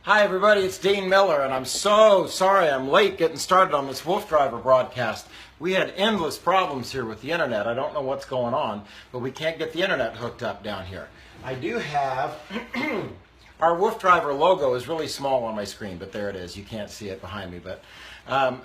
Hi everybody, it's Dean Miller, and I'm so sorry I'm late getting started on this Wolf Driver broadcast. We had endless problems here with the internet. I don't know what's going on, but we can't get the internet hooked up down here. I do have, our Wolf Driver logo is really small on my screen, but there it is. You can't see it behind me, but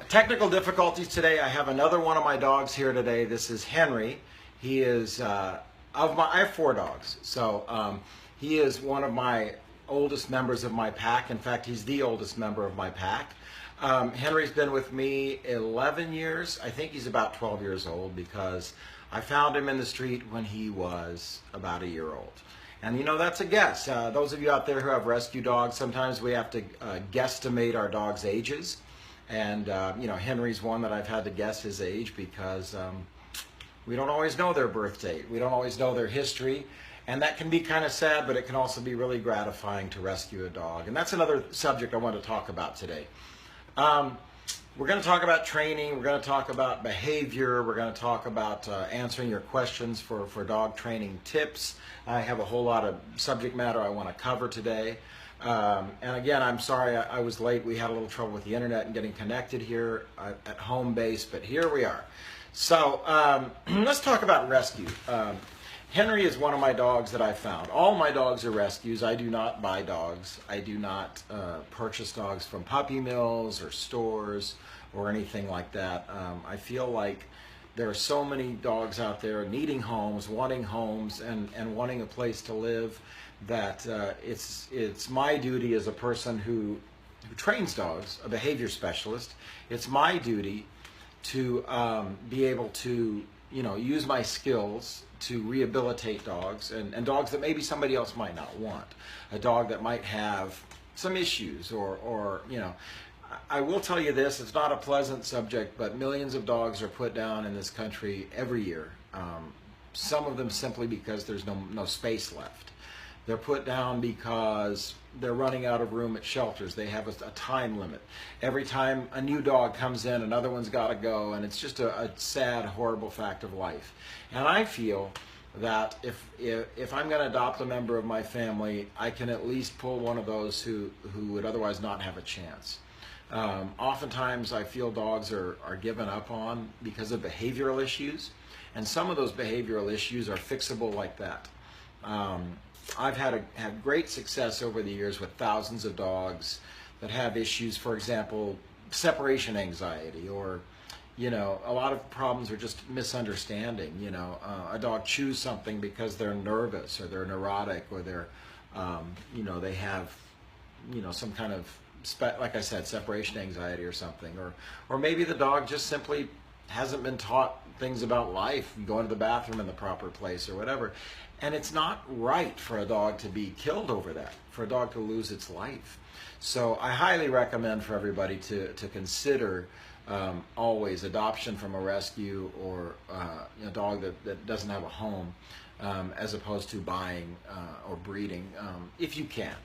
technical difficulties today. I have another one of my dogs here today. This is Henry. He is, I have four dogs, so he is one of my oldest members of my pack. In fact, he's the oldest member of my pack. Henry's been with me 11 years. I think he's about 12 years old because I found him in the street when he was about a year old. And you know, that's a guess. Those of you out there who have rescue dogs, sometimes we have to guesstimate our dogs' ages. And you know, Henry's one that I've had to guess his age because we don't always know their birth date. We don't always know their history. And that can be kind of sad, but it can also be really gratifying to rescue a dog. And that's another subject I want to talk about today. We're going to talk about training. We're going to talk about behavior. We're going to talk about answering your questions for dog training tips. I have a whole lot of subject matter I want to cover today. And again, I'm sorry I was late. We had a little trouble with the internet and getting connected here at home base, but here we are. So let's talk about rescue. Henry is one of my dogs that I found. All my dogs are rescues. I do not buy dogs. I do not purchase dogs from puppy mills or stores or anything like that. I feel like there are so many dogs out there needing homes, and wanting a place to live that it's my duty as a person who trains dogs, a behavior specialist. It's my duty to be able to use my skills to rehabilitate dogs and dogs that maybe somebody else might not want. A dog that might have some issues or I will tell you this, it's not a pleasant subject, but millions of dogs are put down in this country every year. Some of them simply because there's no space left. They're put down because they're running out of room at shelters. They have a time limit. Every time a new dog comes in, another one's got to go, and it's just a sad, horrible fact of life. And I feel that if I'm going to adopt a member of my family, I can at least pull one of those who would otherwise not have a chance. Oftentimes I feel dogs are given up on because of behavioral issues, and some of those behavioral issues are fixable like that. I've had great success over the years with thousands of dogs that have issues, for example, separation anxiety, or a lot of problems are just misunderstanding. A dog chews something because they're nervous or they're neurotic or they're they have some kind of like I said, separation anxiety or something, or maybe the dog just simply hasn't been taught things about life, going to the bathroom in the proper place or whatever. And it's not right for a dog to be killed over that, for a dog to lose its life. So I highly recommend for everybody to consider always adoption from a rescue or a dog that doesn't have a home, as opposed to buying or breeding, if you can.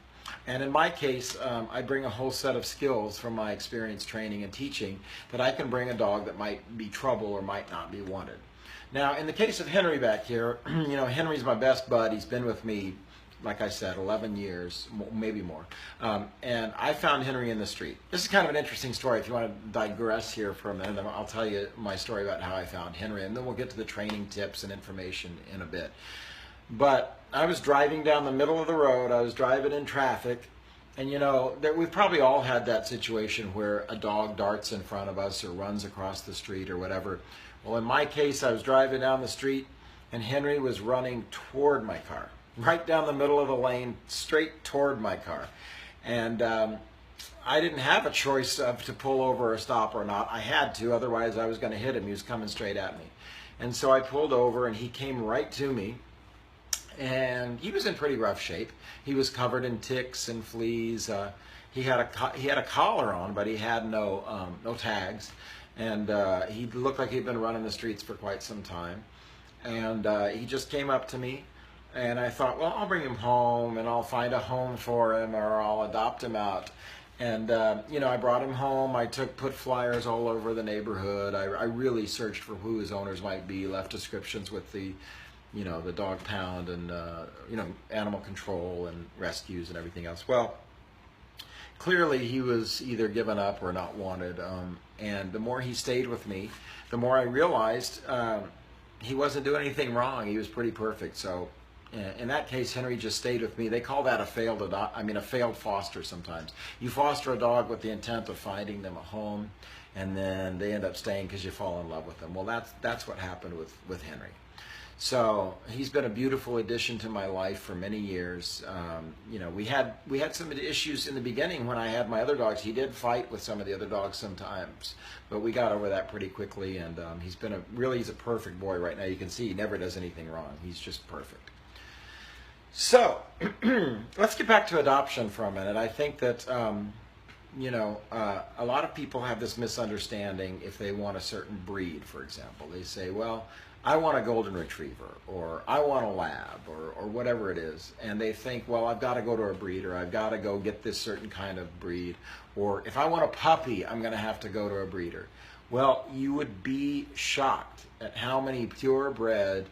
And in my case, I bring a whole set of skills from my experience training and teaching that I can bring a dog that might be trouble or might not be wanted. Now, in the case of Henry back here, Henry's my best bud. He's been with me, like I said, 11 years, maybe more. And I found Henry in the street. This is kind of an interesting story. If you want to digress here for a minute, I'll tell you my story about how I found Henry, and then we'll get to the training tips and information in a bit. But I was driving down the middle of the road. I was driving in traffic. And we've probably all had that situation where a dog darts in front of us or runs across the street or whatever. Well, in my case, I was driving down the street and Henry was running toward my car, right down the middle of the lane, straight toward my car. And I didn't have a choice of to pull over or stop or not. I had to, otherwise I was going to hit him. He was coming straight at me. And so I pulled over and he came right to me. And he was in pretty rough shape. He was covered in ticks and fleas. He had a collar on, but he had no tags, and he looked like he'd been running the streets for quite some time. And he just came up to me, and I thought, well, I'll bring him home, and I'll find a home for him, or I'll adopt him out. And I brought him home. I put flyers all over the neighborhood. I really searched for who his owners might be. Left descriptions with the dog pound and animal control and rescues and everything else. Well, Clearly he was either given up or not wanted. And the more he stayed with me, the more I realized he wasn't doing anything wrong. He was pretty perfect. So in that case, Henry just stayed with me. They call that a failed foster sometimes. You foster a dog with the intent of finding them a home, and then they end up staying because you fall in love with them. Well, that's what happened with Henry. So he's been a beautiful addition to my life for many years. You know, we had some issues in the beginning when I had my other dogs. He did fight with some of the other dogs sometimes, but we got over that pretty quickly. And he's a perfect boy right now. You can see he never does anything wrong. He's just perfect. So let's get back to adoption for a minute. I think that you know, a lot of people have this misunderstanding if they want a certain breed, for example. They say, well, I want a golden retriever, or I want a lab, or whatever it is. And they think, well, I've got to go to a breeder, I've got to go get this certain kind of breed. Or if I want a puppy, I'm going to have to go to a breeder. Well, you would be shocked at how many purebred,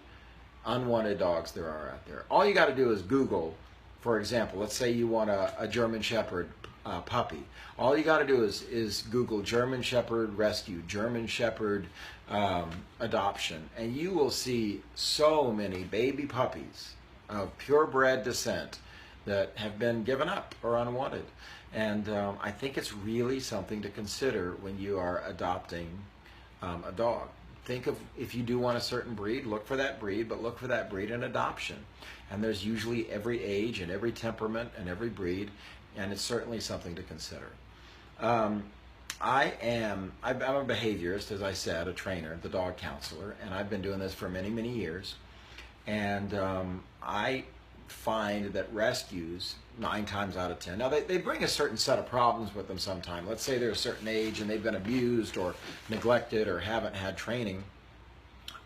unwanted dogs there are out there. All you got to do is Google, for example, let's say you want a German Shepherd puppy. All you got to do is Google German Shepherd rescue, German Shepherd adoption, and you will see so many baby puppies of purebred descent that have been given up or unwanted. And I think it's really something to consider when you are adopting a dog. Think of, if you do want a certain breed, look for that breed, but look for that breed in adoption. And there's usually every age and every temperament and every breed, and it's certainly something to consider. I'm a behaviorist, as I said, a trainer, the dog counselor, and I've been doing this for many, many years. And I find that rescues, 9 times out of 10, now they bring a certain set of problems with them sometimes. Let's say they're a certain age and they've been abused or neglected or haven't had training.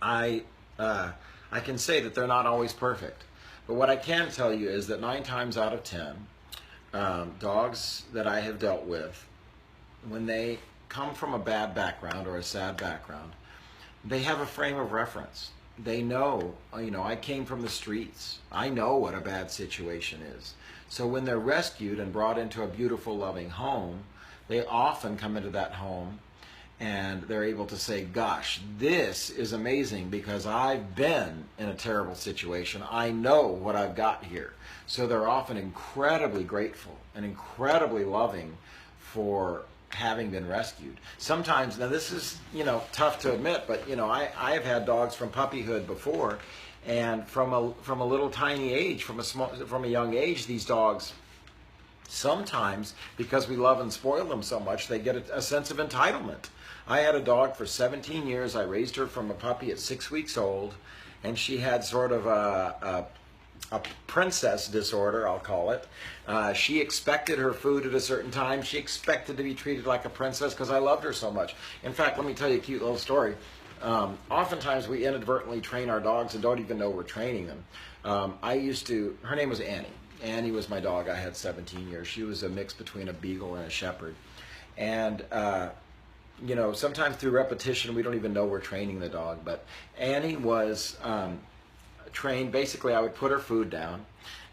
I can say that they're not always perfect. But what I can tell you is that 9 times out of 10, dogs that I have dealt with, when they come from a bad background or a sad background, they have a frame of reference. They know, you know, I came from the streets. I know what a bad situation is. So when they're rescued and brought into a beautiful, loving home, they often come into that home and they're able to say, gosh, this is amazing because I've been in a terrible situation. I know what I've got here. So they're often incredibly grateful and incredibly loving for having been rescued. Sometimes, now this is, you know, tough to admit, but you know, I have had dogs from puppyhood before, and from a little tiny age, from a young age, these dogs, sometimes because we love and spoil them so much, they get a sense of entitlement. I had a dog for 17 years. I raised her from a puppy at 6 weeks old, and she had sort of a princess disorder, I'll call it. She expected her food at a certain time. She expected to be treated like a princess because I loved her so much. In fact, let me tell you a cute little story. Oftentimes we inadvertently train our dogs and don't even know we're training them. Her name was Annie. Annie was my dog. I had 17 years. She was a mix between a beagle and a shepherd. And you know, sometimes through repetition, we don't even know we're training the dog. But Annie was trained. Basically, I would put her food down,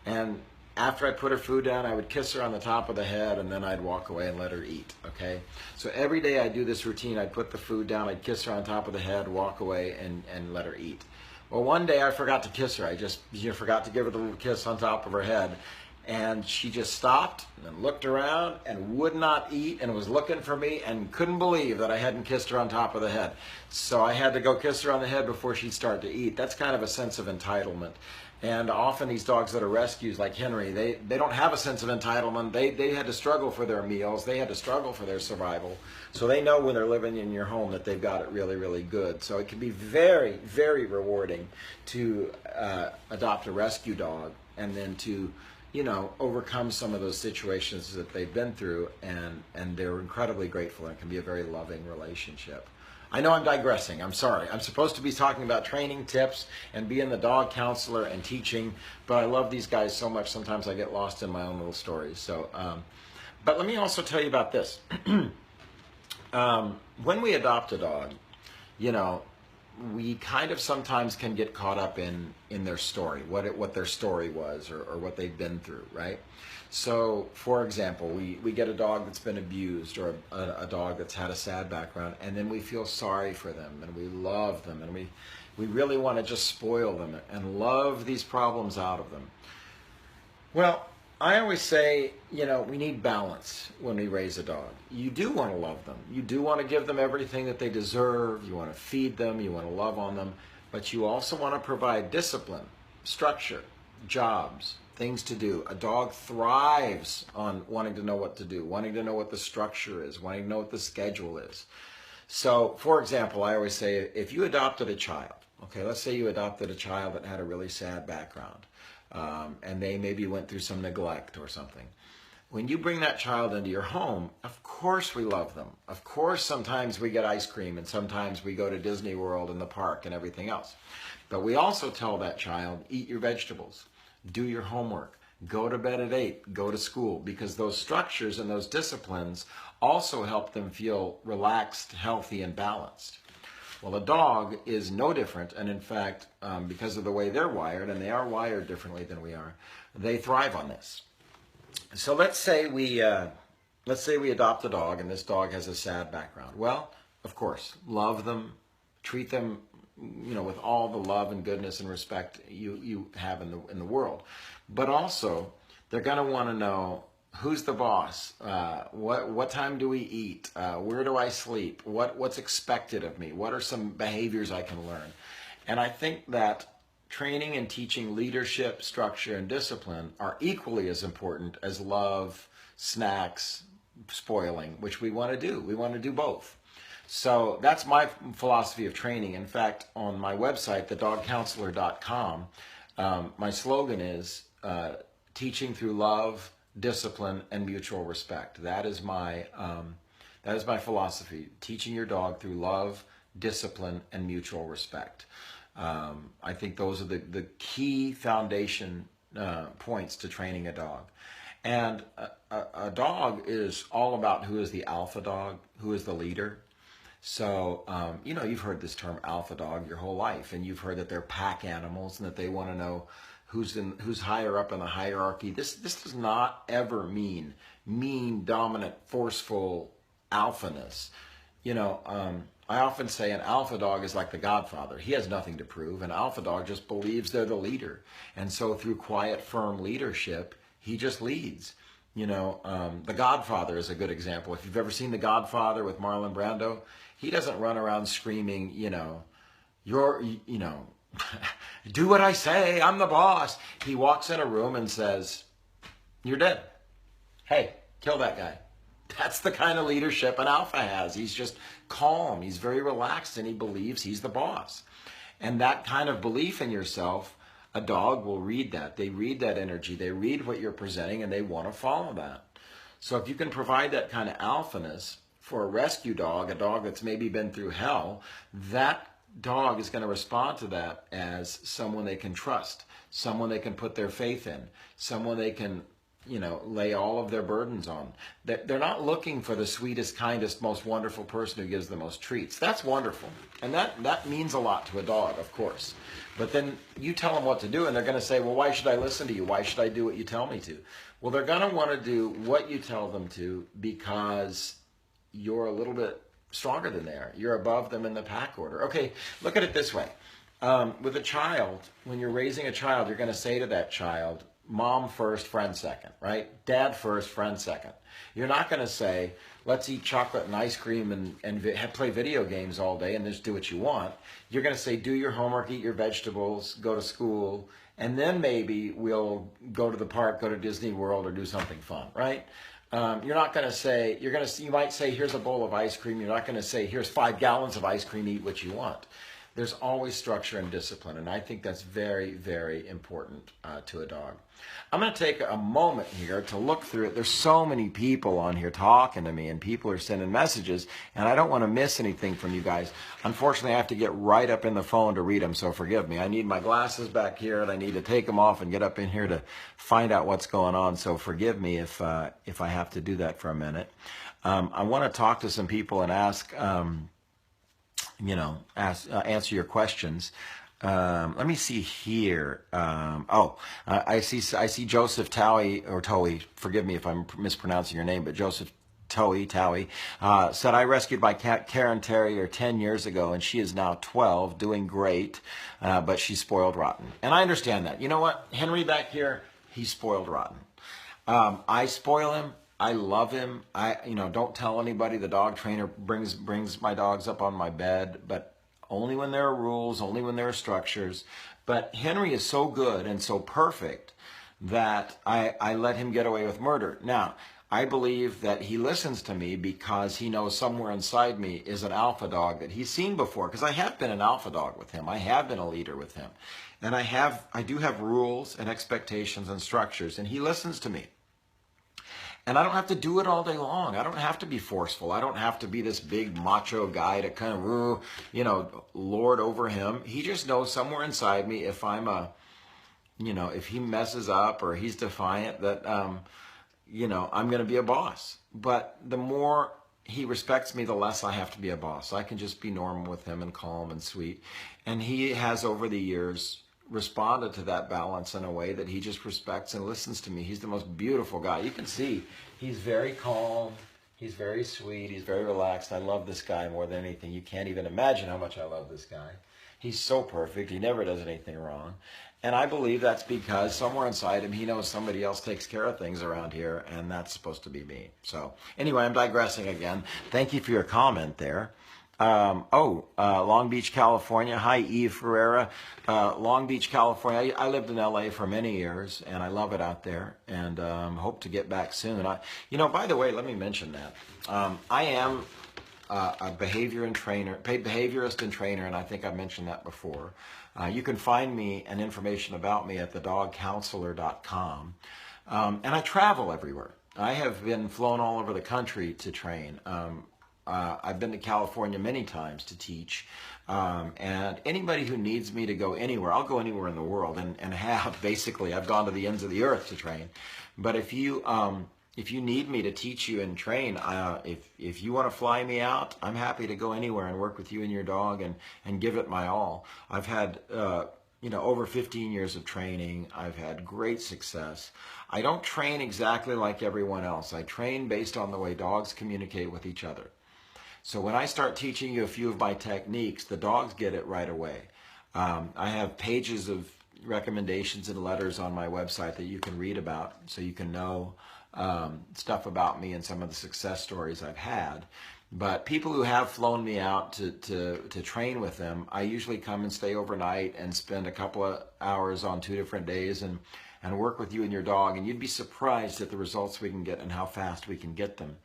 and after I put her food down, I would kiss her on the top of the head, and then I'd walk away and let her eat, okay? So every day I'd do this routine. I'd put the food down, I'd kiss her on top of the head, walk away, and let her eat. Well, one day I forgot to kiss her. I just forgot to give her the little kiss on top of her head. And she just stopped and looked around and would not eat and was looking for me and couldn't believe that I hadn't kissed her on top of the head. So I had to go kiss her on the head before she'd start to eat. That's kind of a sense of entitlement. And often these dogs that are rescues, like Henry, they don't have a sense of entitlement. They had to struggle for their meals. They had to struggle for their survival. So they know when they're living in your home that they've got it really, really good. So it can be very, very rewarding to adopt a rescue dog and then to, you know, overcome some of those situations that they've been through, and they're incredibly grateful, and it can be a very loving relationship. I know I'm digressing. I'm sorry. I'm supposed to be talking about training tips and being the dog counselor and teaching, but I love these guys so much. Sometimes I get lost in my own little stories. So, but let me also tell you about this. When we adopt a dog, you know, we kind of sometimes can get caught up in their story, what their story was, or what they've been through, right? So, for example, we get a dog that's been abused, or a dog that's had a sad background, and then we feel sorry for them, and we love them, and we really want to just spoil them and love these problems out of them. Well, I always say, we need balance when we raise a dog. You do want to love them. You do want to give them everything that they deserve. You want to feed them. You want to love on them. But you also want to provide discipline, structure, jobs, things to do. A dog thrives on wanting to know what to do, wanting to know what the structure is, wanting to know what the schedule is. So, for example, I always say, if you adopted a child, okay, let's say you adopted a child that had a really sad background, and they maybe went through some neglect or something. When you bring that child into your home, of course we love them. Of course sometimes we get ice cream, and sometimes we go to Disney World and the park and everything else. But we also tell that child, eat your vegetables, do your homework, go to bed at 8, go to school, because those structures and those disciplines also help them feel relaxed, healthy, and balanced. Well, a dog is no different, and in fact, because of the way they're wired, and they are wired differently than we are, they thrive on this. So let's say we adopt a dog, and this dog has a sad background. Well, of course, love them, treat them, with all the love and goodness and respect you have in the world. But also, they're going to want to know, who's the boss? What time do we eat? Where do I sleep? What's expected of me? What are some behaviors I can learn? And I think that training and teaching leadership, structure, and discipline are equally as important as love, snacks, spoiling, which we want to do. We want to do both. So that's my philosophy of training. In fact, on my website, thedogcounselor.com, my slogan is teaching through love, discipline, and mutual respect. That is my philosophy. Teaching your dog through love, discipline, and mutual respect. I think those are the key foundation points to training a dog. And a dog is all about who is the alpha dog, who is the leader. So, you've heard this term alpha dog your whole life, and you've heard that they're pack animals and that they want to know who's higher up in the hierarchy. This does not ever mean mean, dominant, forceful alphaness. I often say an alpha dog is like the Godfather. He has nothing to prove. An alpha dog just believes they're the leader. And so through quiet, firm leadership, he just leads. The Godfather is a good example. If you've ever seen The Godfather with Marlon Brando, he doesn't run around screaming, do what I say, I'm the boss. He walks in a room and says, you're dead. Hey, kill that guy. That's the kind of leadership an alpha has. He's just calm. He's very relaxed, and he believes he's the boss. And that kind of belief in yourself, a dog will read that. They read that energy. They read what you're presenting, and they want to follow that. So if you can provide that kind of alphaness for a rescue dog, a dog that's maybe been through hell, that dog is going to respond to that as someone they can trust, someone they can put their faith in, someone they can lay all of their burdens on. They're not looking for the sweetest, kindest, most wonderful person who gives the most treats. That's wonderful. And that means a lot to a dog, of course. But then you tell them what to do, and they're going to say, well, why should I listen to you? Why should I do what you tell me to? Well, they're going to want to do what you tell them to because you're a little bit stronger than they are. You're above them in the pack order. Okay, look at it this way. With a child, when you're raising a child, you're going to say to that child, mom first, friend second, right? Dad first, friend second. You're not going to say, let's eat chocolate and ice cream and play video games all day and just do what you want. You're going to say, do your homework, eat your vegetables, go to school, and then maybe we'll go to the park, go to Disney World, or do something fun, right? You're not going to say, you might say, here's a bowl of ice cream. You're not going to say, here's 5 gallons of ice cream, eat what you want. There's always structure and discipline, and I think that's very, very important to a dog. I'm going to take a moment here to look through it. There's so many people on here talking to me, and people are sending messages, and I don't want to miss anything from you guys. Unfortunately, I have to get right up in the phone to read them, so forgive me. I need my glasses back here, and I need to take them off and get up in here to find out what's going on, so forgive me if I have to do that for a minute. I want to talk to some people and ask... answer your questions. Let me see here. I see Joseph Towie or Towie. Forgive me if I'm mispronouncing your name, but Joseph Towie said, I rescued my cat Karen Terrier 10 years ago, and she is now 12, doing great, but she's spoiled rotten. And I understand that. You know what? Henry back here, he's spoiled rotten. I spoil him. I love him. Don't tell anybody. The dog trainer brings my dogs up on my bed, but only when there are rules, only when there are structures. But Henry is so good and so perfect that I let him get away with murder. Now, I believe that he listens to me because he knows somewhere inside me is an alpha dog that he's seen before, because I have been an alpha dog with him. I have been a leader with him. And I do have rules and expectations and structures, and he listens to me. And I don't have to do it all day long. I don't have to be forceful. I don't have to be this big macho guy to kind of, lord over him. He just knows somewhere inside me if if he messes up or he's defiant, that, I'm going to be a boss. But the more he respects me, the less I have to be a boss. I can just be normal with him and calm and sweet. And he has, over the years, responded to that balance in a way that he just respects and listens to me. He's the most beautiful guy. You can see he's very calm. He's very sweet. He's very relaxed. I love this guy more than anything. You can't even imagine how much I love this guy. He's so perfect. He never does anything wrong. And I believe that's because somewhere inside him, he knows somebody else takes care of things around here, and that's supposed to be me. So anyway, I'm digressing again. Thank you for your comment there. Long Beach, California. Hi, Eve Ferreira. Long Beach, California. I lived in LA for many years, and I love it out there, and hope to get back soon. By the way, let me mention that. I am a behaviorist and trainer, and I think I mentioned that before. You can find me and information about me at thedogcounselor.com. And I travel everywhere. I have been flown all over the country to train. I've been to California many times to teach, and anybody who needs me to go anywhere, I'll go anywhere in the world, and have basically. I've gone to the ends of the earth to train. But if you need me to teach you and train, if you want to fly me out, I'm happy to go anywhere and work with you and your dog and give it my all. I've had over 15 years of training. I've had great success. I don't train exactly like everyone else. I train based on the way dogs communicate with each other. So when I start teaching you a few of my techniques, the dogs get it right away. I have pages of recommendations and letters on my website that you can read about, so you can know stuff about me and some of the success stories I've had. But people who have flown me out to train with them, I usually come and stay overnight and spend a couple of hours on 2 different days and work with you and your dog, and you'd be surprised at the results we can get and how fast we can get them.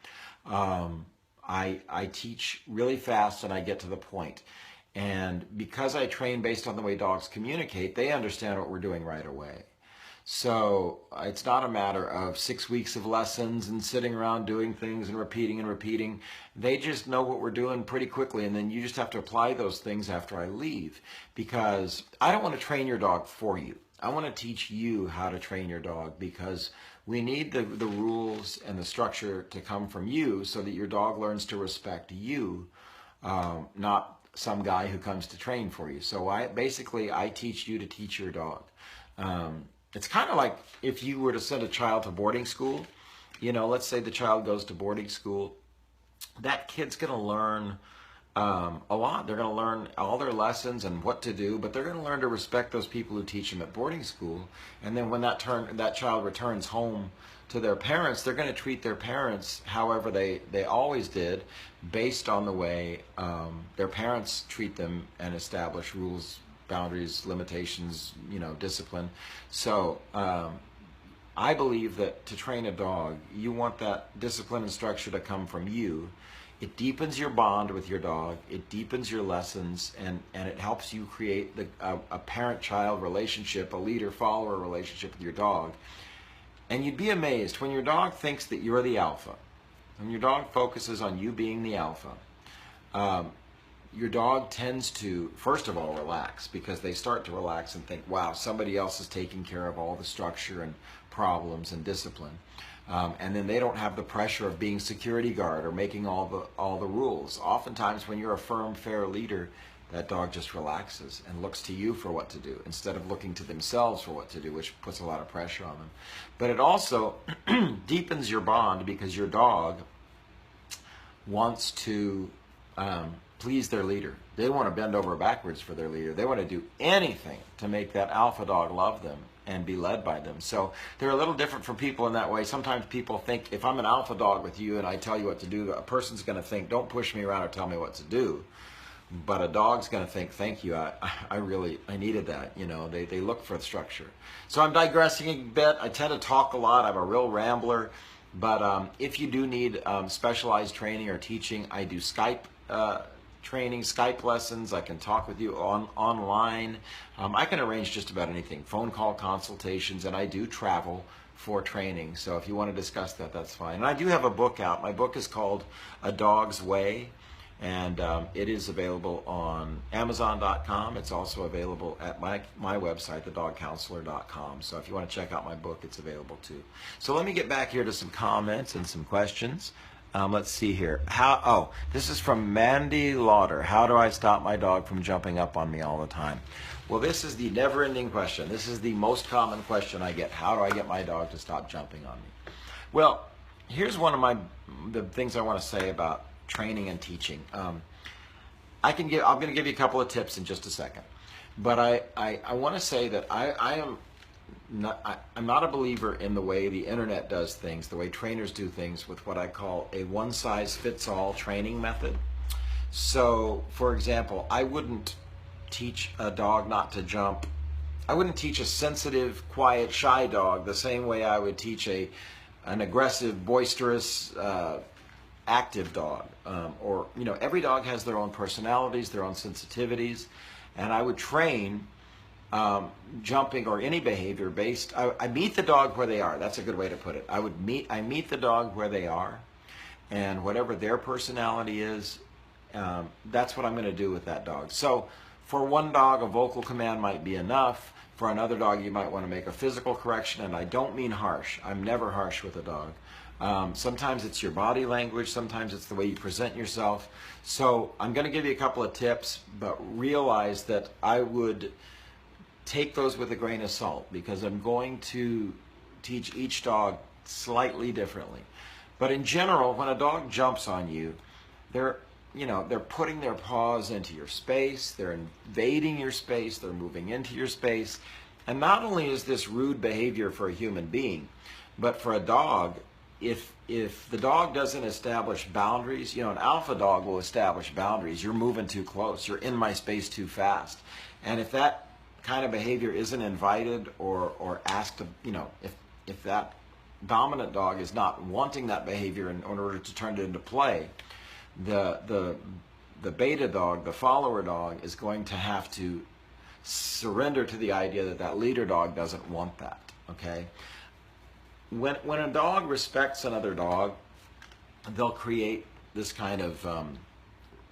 I teach really fast and I get to the point. And because I train based on the way dogs communicate, they understand what we're doing right away. So it's not a matter of 6 weeks of lessons and sitting around doing things and repeating and repeating. They just know what we're doing pretty quickly, and then you just have to apply those things after I leave, because I don't want to train your dog for you. I want to teach you how to train your dog, because we need the rules and the structure to come from you so that your dog learns to respect you, not some guy who comes to train for you. So I teach you to teach your dog. It's kind of like if you were to send a child to boarding school. Let's say the child goes to boarding school. That kid's going to learn a lot. They're going to learn all their lessons and what to do, but they're going to learn to respect those people who teach them at boarding school. And then when that child returns home to their parents, they're going to treat their parents however they always did, based on the way their parents treat them and establish rules, boundaries, limitations, discipline. So I believe that to train a dog, you want that discipline and structure to come from you. It deepens your bond with your dog, it deepens your lessons, and it helps you create a parent-child relationship, a leader-follower relationship with your dog. And you'd be amazed when your dog thinks that you're the alpha, when your dog focuses on you being the alpha. your dog tends to, first of all, relax, because they start to relax and think, wow, somebody else is taking care of all the structure and problems and discipline. And then they don't have the pressure of being security guard or making all the rules. Oftentimes when you're a firm, fair leader, that dog just relaxes and looks to you for what to do instead of looking to themselves for what to do, which puts a lot of pressure on them. But it also deepens your bond, because your dog wants to please their leader. They want to bend over backwards for their leader. They want to do anything to make that alpha dog love them and be led by them. So they're a little different from people in that way. Sometimes people think, if I'm an alpha dog with you and I tell you what to do, a person's going to think, don't push me around or tell me what to do. But a dog's going to think, thank you, I needed that. You know, they look for the structure. So I'm digressing a bit. I tend to talk a lot. I'm a real rambler. But if you do need specialized training or teaching, I do Skype training, Skype lessons. I can talk with you online. I can arrange just about anything, phone call consultations, and I do travel for training. So if you want to discuss that, that's fine. And I do have a book out. My book is called A Dog's Way, and it is available on Amazon.com. It's also available at my website, thedogcounselor.com. So if you want to check out my book, it's available too. So let me get back here to some comments and some questions. Let's see here. This is from Mandy Lauder. How do I stop my dog from jumping up on me all the time? Well, this is the never-ending question. This is the most common question I get. How do I get my dog to stop jumping on me? Well, here's one of the things I want to say about training and teaching. I'm going to give you a couple of tips in just a second. But I want to say that I'm not a believer in the way the internet does things, the way trainers do things, with what I call a one-size-fits-all training method. So, for example, I wouldn't teach a dog not to jump. I wouldn't teach a sensitive, quiet, shy dog the same way I would teach an aggressive, boisterous, active dog. Or, you know, every dog has their own personalities, their own sensitivities, and I would train jumping or any behavior based. I meet the dog where they are. That's a good way to put it. I meet the dog where they are, and whatever their personality is, that's what I'm going to do with that dog. So for one dog, a vocal command might be enough. For another dog, you might want to make a physical correction, and I don't mean harsh. I'm never harsh with a dog. Sometimes it's your body language, sometimes it's the way you present yourself. So I'm going to give you a couple of tips, but realize that I would take those with a grain of salt, because I'm going to teach each dog slightly differently. But in general, when a dog jumps on you, they're putting their paws into your space, they're invading your space, they're moving into your space. And not only is this rude behavior for a human being, but for a dog, if the dog doesn't establish boundaries, you know, an alpha dog will establish boundaries. You're moving too close, you're in my space too fast. And if that kind of behavior isn't invited or asked to, you know, if that dominant dog is not wanting that behavior in order to turn it into play, the beta dog, the follower dog, is going to have to surrender to the idea that that leader dog doesn't want that. Okay? When a dog respects another dog, they'll create this kind of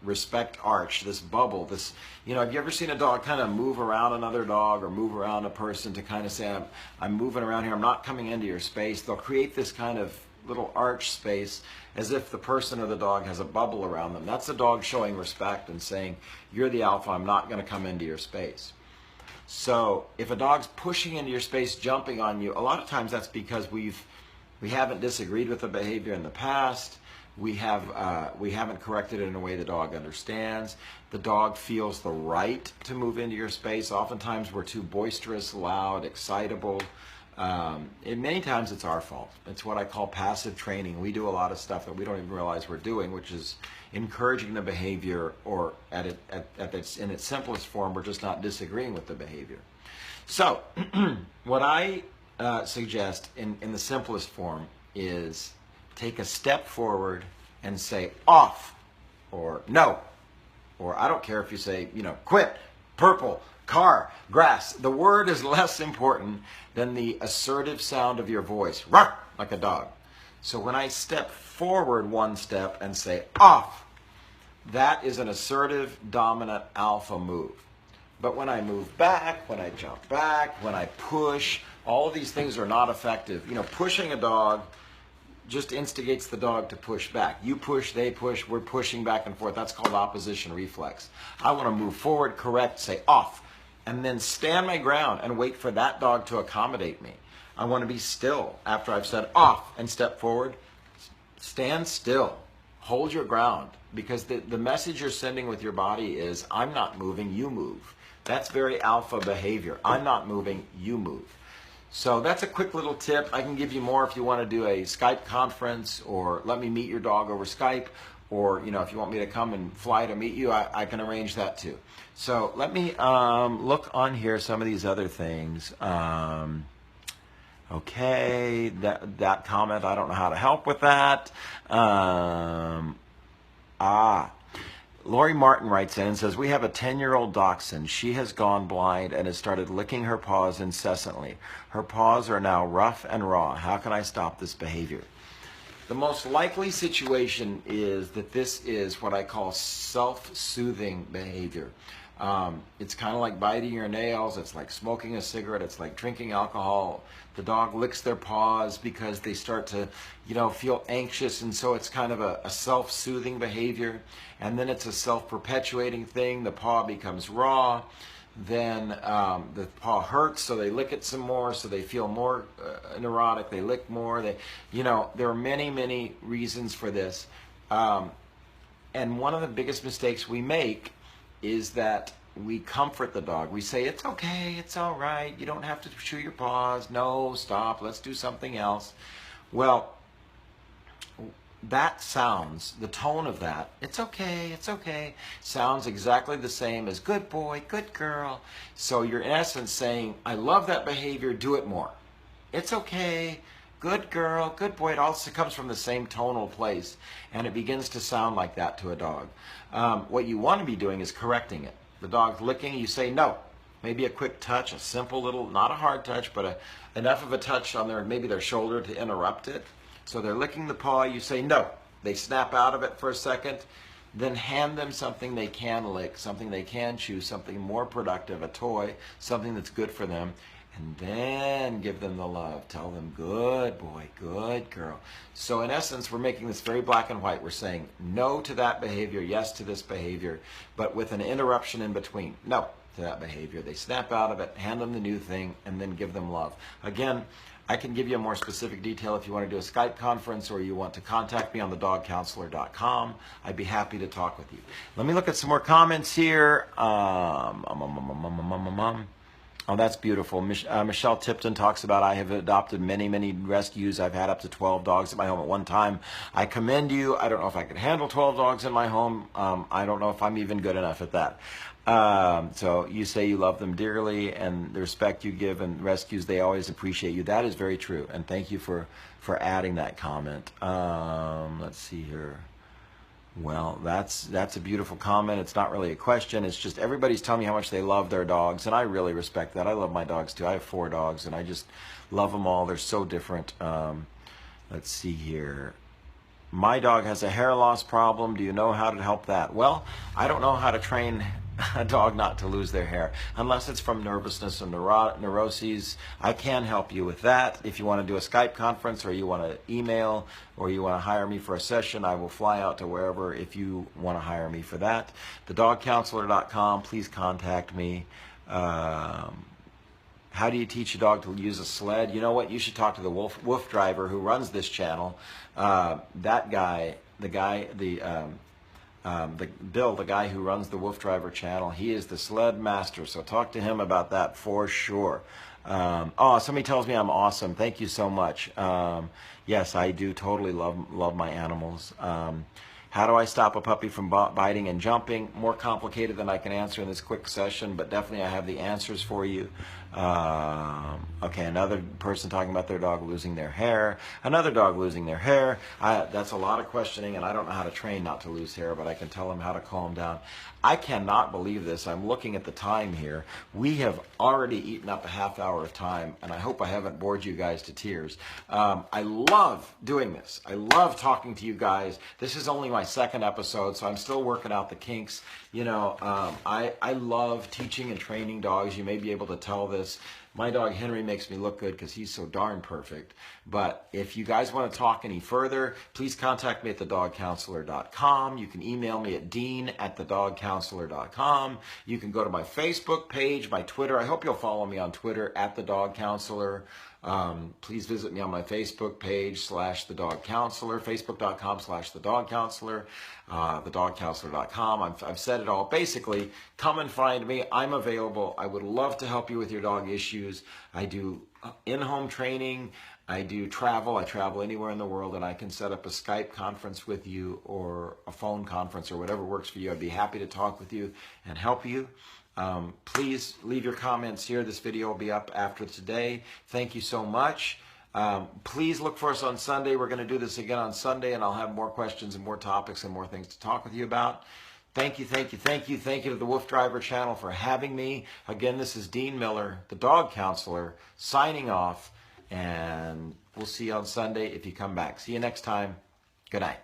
respect arch, this bubble, this, you know, have you ever seen a dog kind of move around another dog or move around a person to kind of say, I'm moving around here, I'm not coming into your space? They'll create this kind of little arch space as if the person or the dog has a bubble around them. That's the dog showing respect and saying, you're the alpha, I'm not going to come into your space. So if a dog's pushing into your space, jumping on you, a lot of times that's because we haven't disagreed with the behavior in the past. We haven't corrected it in a way the dog understands. The dog feels the right to move into your space. Oftentimes we're too boisterous, loud, excitable. And many times it's our fault. It's what I call passive training. We do a lot of stuff that we don't even realize we're doing, which is encouraging the behavior, or in its simplest form, we're just not disagreeing with the behavior. So what I suggest in the simplest form is take a step forward and say off, or no, or I don't care if you say, you know, quit, purple, car, grass. The word is less important than the assertive sound of your voice, Rawr, like a dog. So when I step forward one step and say off, that is an assertive, dominant alpha move. But when I move back, when I jump back, when I push, all of these things are not effective. You know, pushing a dog just instigates the dog to push back. You push, they push, we're pushing back and forth. That's called opposition reflex. I want to move forward, correct, say off, and then stand my ground and wait for that dog to accommodate me. I want to be still after I've said off and step forward. Stand still. Hold your ground, because the message you're sending with your body is, I'm not moving, you move. That's very alpha behavior. I'm not moving, you move. So that's a quick little tip. I can give you more if you want to do a Skype conference, or let me meet your dog over Skype, or you know, if you want me to come and fly to meet you, I can arrange that too. So let me look on here some of these other things. Okay, that comment, I don't know how to help with that. Lori Martin writes in and says, we have a 10-year-old dachshund. She has gone blind and has started licking her paws incessantly. Her paws are now rough and raw. How can I stop this behavior? The most likely situation is that this is what I call self-soothing behavior. It's kind of like biting your nails. It's like smoking a cigarette. It's like drinking alcohol. The dog licks their paws because they start to, you know, feel anxious, and so it's kind of a self-soothing behavior. And then it's a self-perpetuating thing. The paw becomes raw. Then the paw hurts, so they lick it some more, so they feel more neurotic. They lick more. You know, there are many, many reasons for this. And one of the biggest mistakes we make is that we comfort the dog. We say, it's okay, it's all right, you don't have to chew your paws, no, stop, let's do something else. Well, that sounds, the tone of that, it's okay, sounds exactly the same as good boy, good girl. So you're in essence saying, I love that behavior, do it more. It's okay, good girl, good boy. It also comes from the same tonal place, and it begins to sound like that to a dog. What you want to be doing is correcting it. The dog's licking, you say no. Maybe a quick touch, a simple little, not a hard touch, but enough of a touch on maybe their shoulder to interrupt it. So they're licking the paw, you say no. They snap out of it for a second, then hand them something they can lick, something they can chew, something more productive, a toy, something that's good for them. And then give them the love. Tell them, good boy, good girl. So in essence, we're making this very black and white. We're saying no to that behavior, yes to this behavior, but with an interruption in between. No to that behavior. They snap out of it, hand them the new thing, and then give them love. Again, I can give you a more specific detail if you want to do a Skype conference, or you want to contact me on thedogcounselor.com. I'd be happy to talk with you. Let me look at some more comments here. Oh, that's beautiful. Michelle Tipton talks about, I have adopted many, many rescues. I've had up to 12 dogs at my home at one time. I commend you. I don't know if I could handle 12 dogs in my home. I don't know if I'm even good enough at that. So you say you love them dearly, and the respect you give and rescues, they always appreciate you. That is very true, and thank you for adding that comment. Let's see here. Well, that's a beautiful comment. It's not really a question. It's just everybody's telling me how much they love their dogs, and I really respect that. I love my dogs too. I have 4 dogs, and I just love them all. They're so different. Let's see here. My dog has a hair loss problem. Do you know how to help that? Well, I don't know how to train a dog not to lose their hair, unless it's from nervousness and neuroses. I can help you with that. If you want to do a Skype conference, or you want to email, or you want to hire me for a session, I will fly out to wherever if you want to hire me for that. Thedogcounselor.com, please contact me. How do you teach a dog to use a sled? You know what? You should talk to the Wolf Driver who runs this channel. That guy, Bill, the guy who runs the Wolf Driver channel, he is the sled master. So talk to him about that for sure. Oh, somebody tells me I'm awesome. Thank you so much. Yes, I do totally love my animals. How do I stop a puppy from biting and jumping? More complicated than I can answer in this quick session, but definitely I have the answers for you. Okay, another person talking about their dog losing their hair. Another dog losing their hair. That's a lot of questioning, and I don't know how to train not to lose hair, but I can tell them how to calm down. I cannot believe this. I'm looking at the time here. We have already eaten up a half hour of time, and I hope I haven't bored you guys to tears. I love doing this. I love talking to you guys. This is only my my second episode, so I'm still working out the kinks. You know, I love teaching and training dogs. You may be able to tell this. My dog Henry makes me look good because he's so darn perfect. But if you guys want to talk any further, please contact me at thedogcounselor.com. You can email me at dean@thedogcounselor.com. You can go to my Facebook page, my Twitter. I hope you'll follow me on Twitter at The Dog Counselor. Please visit me on my Facebook page /The Dog Counselor, facebook.com/The Dog Counselor, thedogcounselor.com. I've said it all. Basically, come and find me. I'm available. I would love to help you with your dog issues. I do in-home training. I do travel. I travel anywhere in the world, and I can set up a Skype conference with you or a phone conference or whatever works for you. I'd be happy to talk with you and help you. Please leave your comments here. This video will be up after today. Thank you so much. Please look for us on Sunday. We're going to do this again on Sunday, and I'll have more questions and more topics and more things to talk with you about. Thank you, thank you, thank you. Thank you to the Wolf Driver channel for having me. Again, this is Dean Miller, the Dog Counselor, signing off, and we'll see you on Sunday if you come back. See you next time. Good night.